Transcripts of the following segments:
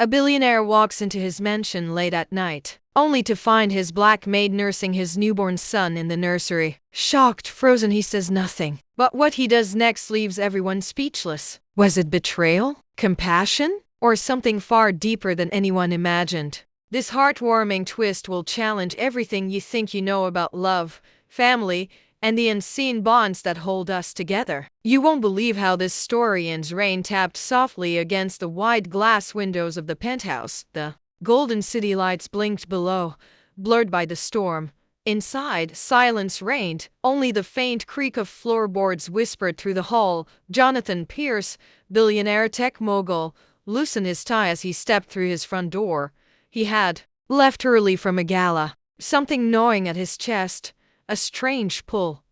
A billionaire walks into his mansion late at night, only to find his black maid nursing his newborn son in the nursery. Shocked, frozen, he says nothing. But what he does next leaves everyone speechless. Was it betrayal? Compassion? Or something far deeper than anyone imagined? This heartwarming twist will challenge everything you think you know about love, family, and the unseen bonds that hold us together. You won't believe how this story ends. Rain tapped softly against the wide glass windows of the penthouse. The golden city lights blinked below, blurred by the storm. Inside, silence reigned. Only the faint creak of floorboards whispered through the hall. Jonathan Pierce, billionaire tech mogul, loosened his tie as he stepped through his front door. He had left early from a gala. Something gnawing at his chest. A strange pull.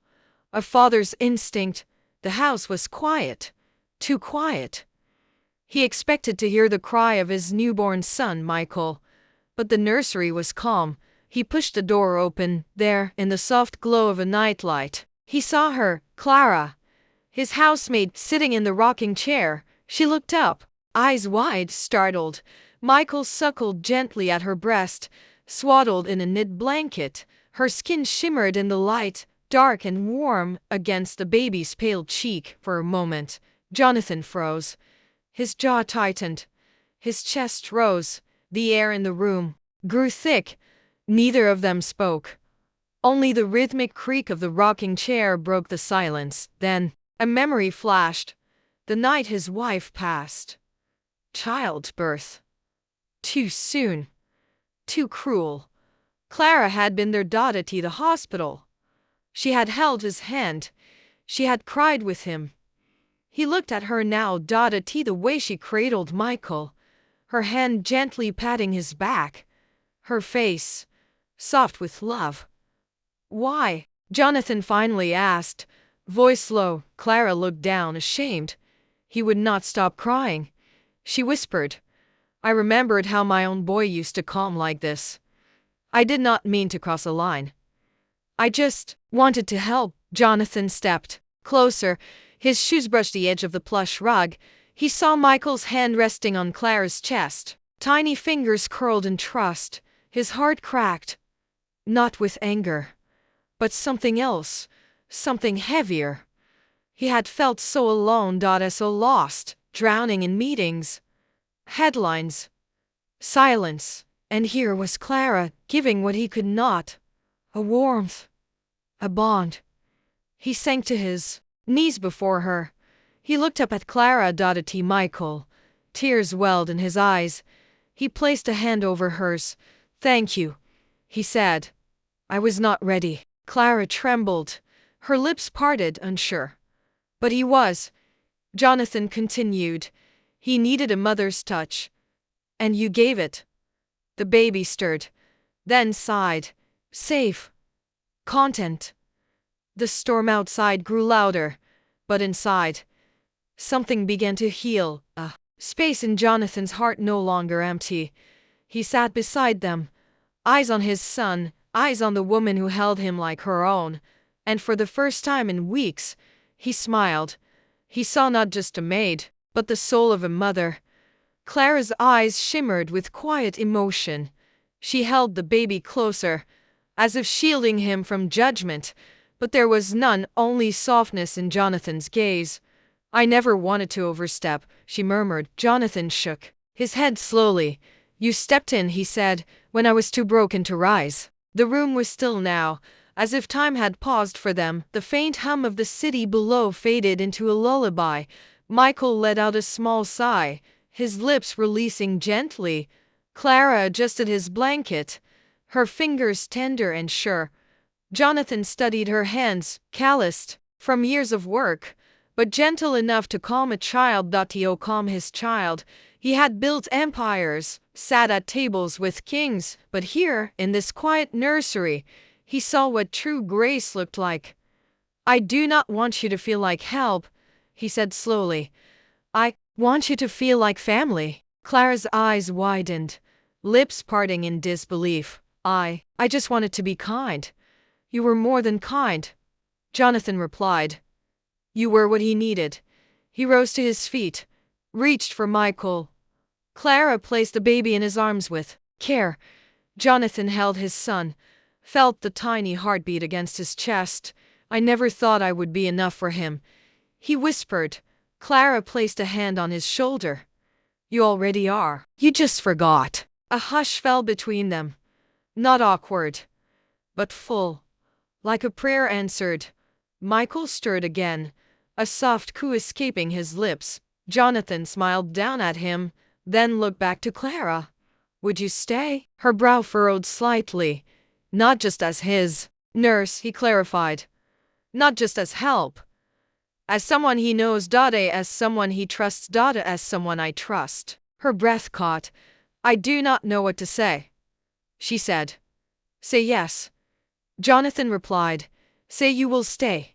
A father's instinct. The house was quiet. Too quiet. He expected to hear the cry of his newborn son, Michael. But the nursery was calm. He pushed the door open. There, in the soft glow of a nightlight, he saw her, Clara, his housemaid, sitting in the rocking chair. She looked up, eyes wide, startled. Michael suckled gently at her breast, swaddled in a knit blanket. Her skin shimmered in the light, dark and warm against the baby's pale cheek. For a moment, Jonathan froze. His jaw tightened. His chest rose. The air in the room grew thick. Neither of them spoke. Only the rhythmic creak of the rocking chair broke the silence. Then, a memory flashed. The night his wife passed. Childbirth. Too soon. Too cruel. Clara had been their daughter to the hospital. She had held his hand. She had cried with him. He looked at her now, Dada T, the way she cradled Michael, her hand gently patting his back, her face soft with love. Why? Jonathan finally asked, voice low. Clara looked down, ashamed. He would not stop crying. She whispered, I remembered how my own boy used to calm like this. I did not mean to cross a line. I just wanted to help. Jonathan stepped closer. His shoes brushed the edge of the plush rug. He saw Michael's hand resting on Clara's chest. Tiny fingers curled in trust. His heart cracked. Not with anger, but something else, something heavier. He had felt so alone, so lost, drowning in meetings, headlines, silence. And here was Clara, giving what he could not. A warmth. A bond. He sank to his knees before her. He looked up at Clara. T. Michael. Tears welled in his eyes. He placed a hand over hers. Thank you, he said. I was not ready. Clara trembled. Her lips parted, unsure. But he was. Jonathan continued. He needed a mother's touch. And you gave it. The baby stirred, then sighed. Safe. Content. The storm outside grew louder, but inside, something began to heal. A space in Jonathan's heart no longer empty. He sat beside them, eyes on his son, eyes on the woman who held him like her own, and for the first time in weeks, he smiled. He saw not just a maid, but the soul of a mother. Clara's eyes shimmered with quiet emotion. She held the baby closer, as if shielding him from judgment, but there was none, only softness in Jonathan's gaze. I never wanted to overstep, she murmured. Jonathan shook his head slowly. You stepped in, he said, when I was too broken to rise. The room was still now, as if time had paused for them. The faint hum of the city below faded into a lullaby. Michael let out a small sigh, his lips releasing gently. Clara adjusted his blanket, her fingers tender and sure. Jonathan studied her hands, calloused from years of work, but gentle enough to calm a child. Calm his child. He had built empires, sat at tables with kings, but here, in this quiet nursery, he saw what true grace looked like. I do not want you to feel like help, he said slowly. I want you to feel like family. Clara's eyes widened, lips parting in disbelief. I just wanted to be kind. You were more than kind, Jonathan replied. You were what he needed. He rose to his feet, reached for Michael. Clara placed the baby in his arms with care. Jonathan held his son, felt the tiny heartbeat against his chest. I never thought I would be enough for him, he whispered. Clara placed a hand on his shoulder. You already are. You just forgot. A hush fell between them. Not awkward, but full, like a prayer answered. Michael stirred again, a soft coo escaping his lips. Jonathan smiled down at him, then looked back to Clara. Would you stay? Her brow furrowed slightly. Not just as his nurse, he clarified. Not just as help. As someone he knows, as someone he trusts, as someone I trust. Her breath caught. I do not know what to say, she said. Say yes. Jonathan replied. Say you will stay.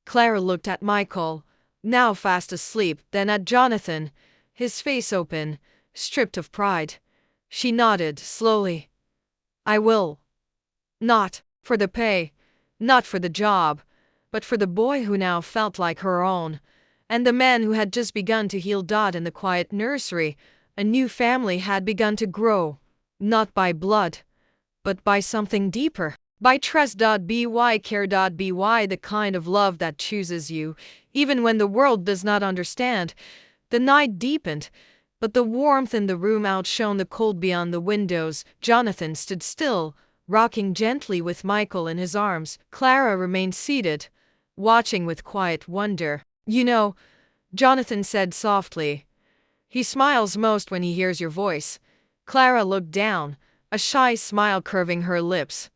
Clara looked at Michael, now fast asleep, then at Jonathan, his face open, stripped of pride. She nodded slowly. I will. Not for the pay, not for the job, but for the boy who now felt like her own, and the man who had just begun to heal. In the quiet nursery, a new family had begun to grow, not by blood, but by something deeper. By trust. By care. By the kind of love that chooses you, even when the world does not understand. The night deepened, but the warmth in the room outshone the cold beyond the windows. Jonathan stood still, rocking gently with Michael in his arms. Clara remained seated, watching with quiet wonder. You know, Jonathan said softly, he smiles most when he hears your voice. Clara looked down, a shy smile curving her lips.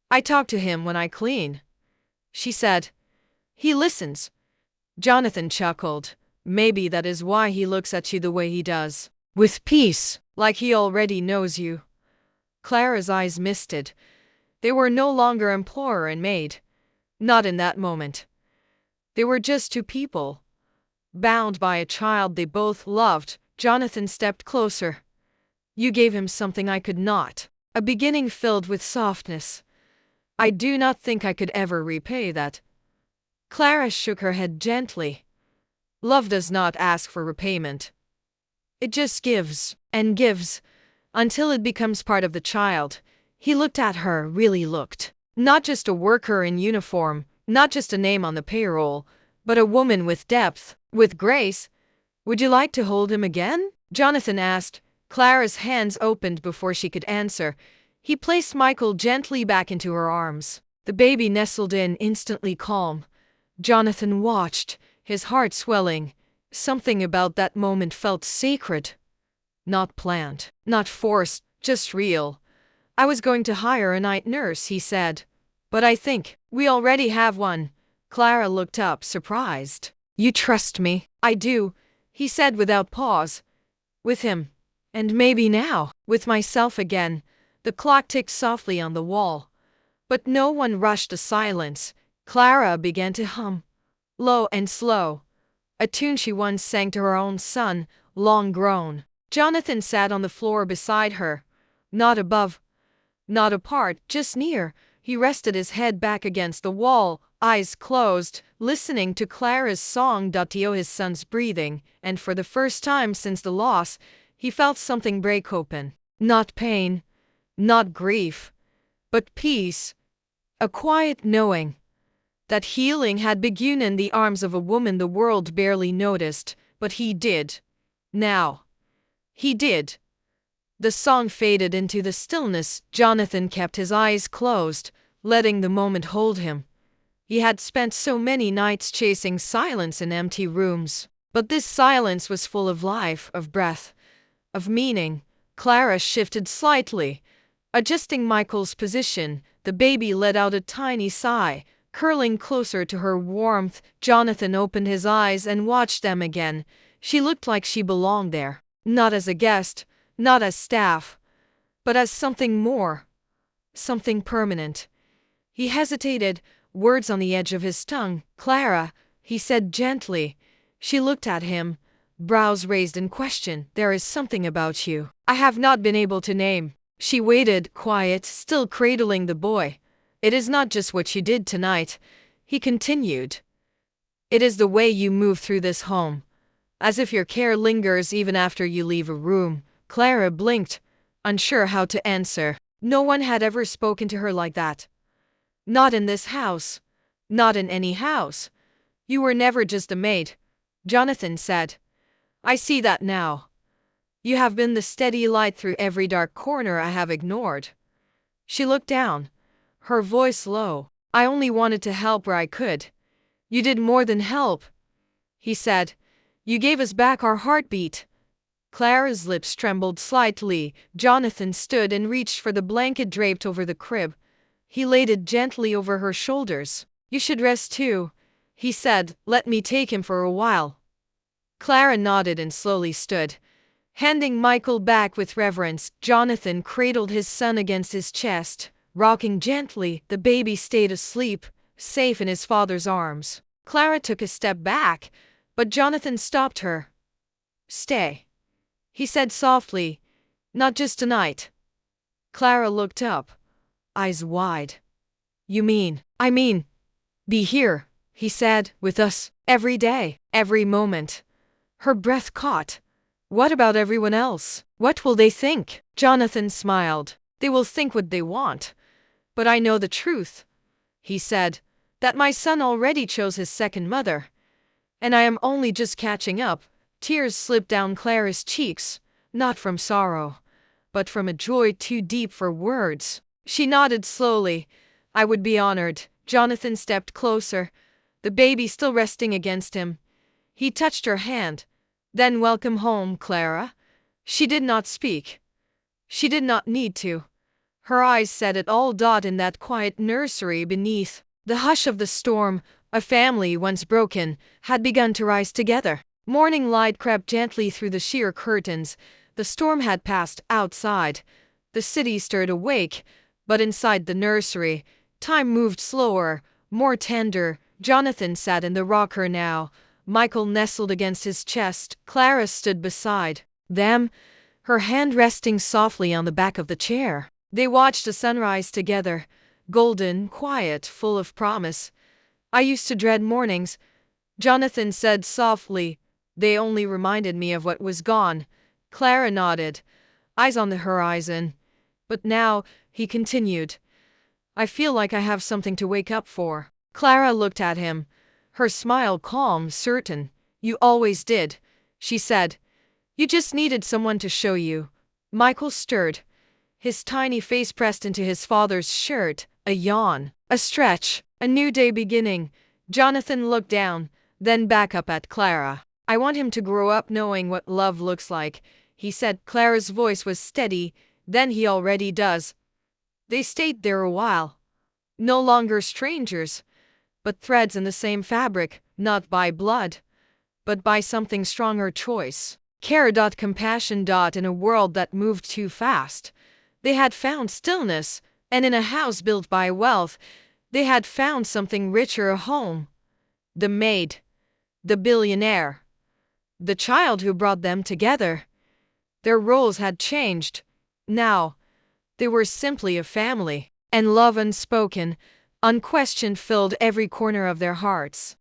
I talk to him when I clean, she said. He listens. Jonathan chuckled. Maybe that is why he looks at you the way he does. With peace, like he already knows you. Clara's eyes misted. They were no longer employer and maid. Not in that moment. They were just two people, bound by a child they both loved. Jonathan stepped closer. You gave him something I could not. A beginning filled with softness. I do not think I could ever repay that. Clara shook her head gently. Love does not ask for repayment. It just gives, and gives, until it becomes part of the child. He looked at her, really looked. Not just a worker in uniform, not just a name on the payroll, but a woman with depth, with grace. Would you like to hold him again? Jonathan asked. Clara's hands opened before she could answer. He placed Michael gently back into her arms. The baby nestled in, instantly calm. Jonathan watched, his heart swelling. Something about that moment felt sacred. Not planned, not forced, just real. I was going to hire a night nurse, he said. But I think we already have one. Clara looked up, surprised. You trust me? I do, he said without pause. With him. And maybe now, with myself again. The clock ticked softly on the wall. But no one rushed to silence. Clara began to hum, low and slow, a tune she once sang to her own son, long grown. Jonathan sat on the floor beside her, not above, not apart, just near. He rested his head back against the wall, eyes closed, listening to Clara's song. His son's breathing, and for the first time since the loss, he felt something break open. Not pain, not grief, but peace, a quiet knowing that healing had begun in the arms of a woman the world barely noticed, but he did. Now. He did. The song faded into the stillness. Jonathan kept his eyes closed, letting the moment hold him. He had spent so many nights chasing silence in empty rooms, but this silence was full of life, of breath, of meaning. Clara shifted slightly, adjusting Michael's position. The baby let out a tiny sigh, curling closer to her warmth. Jonathan opened his eyes and watched them again. She looked like she belonged there, not as a guest, not as staff, but as something more, something permanent. He hesitated, words on the edge of his tongue. Clara, he said gently. She looked at him, brows raised in question. There is something about you I have not been able to name. She waited, quiet, still cradling the boy. It is not just what you did tonight, he continued. It is the way you move through this home. As if your care lingers even after you leave a room. Clara blinked, unsure how to answer. No one had ever spoken to her like that. Not in this house. Not in any house. You were never just a maid, Jonathan said. I see that now. You have been the steady light through every dark corner I have ignored. She looked down, her voice low. I only wanted to help where I could. You did more than help, he said. You gave us back our heartbeat. Clara's lips trembled slightly. Jonathan stood and reached for the blanket draped over the crib. He laid it gently over her shoulders. You should rest too, he said. Let me take him for a while. Clara nodded and slowly stood, handing Michael back with reverence. Jonathan cradled his son against his chest, rocking gently. The baby stayed asleep, safe in his father's arms. Clara took a step back, but Jonathan stopped her. Stay, he said softly. Not just tonight. Clara looked up, eyes wide. You mean? I mean, be here, he said, with us, every day, every moment. Her breath caught. What about everyone else? What will they think? Jonathan smiled. They will think what they want. But I know the truth, he said, that my son already chose his second mother. And I am only just catching up. Tears slipped down Clara's cheeks, not from sorrow, but from a joy too deep for words. She nodded slowly. I would be honored. Jonathan stepped closer, the baby still resting against him. He touched her hand. Then welcome home, Clara. She did not speak. She did not need to. Her eyes said it all. In that quiet nursery beneath the hush of the storm, a family once broken had begun to rise together. Morning light crept gently through the sheer curtains. The storm had passed outside. The city stirred awake, but inside the nursery, time moved slower, more tender. Jonathan sat in the rocker now, Michael nestled against his chest. Clara stood beside them, her hand resting softly on the back of the chair. They watched the sunrise together, golden, quiet, full of promise. I used to dread mornings, Jonathan said softly. They only reminded me of what was gone. Clara nodded, eyes on the horizon. But now, he continued, I feel like I have something to wake up for. Clara looked at him, her smile calm, certain. You always did, she said. You just needed someone to show you. Michael stirred, his tiny face pressed into his father's shirt, a yawn, a stretch, a new day beginning. Jonathan looked down, then back up at Clara. I want him to grow up knowing what love looks like, he said. Clara's voice was steady. Then he already does. They stayed there a while. No longer strangers, but threads in the same fabric, not by blood, but by something stronger, choice. Care. Compassion. In a world that moved too fast, they had found stillness, and in a house built by wealth, they had found something richer, a home. The maid, the billionaire, the child who brought them together. Their roles had changed. Now, they were simply a family, and love unspoken, unquestioned filled every corner of their hearts.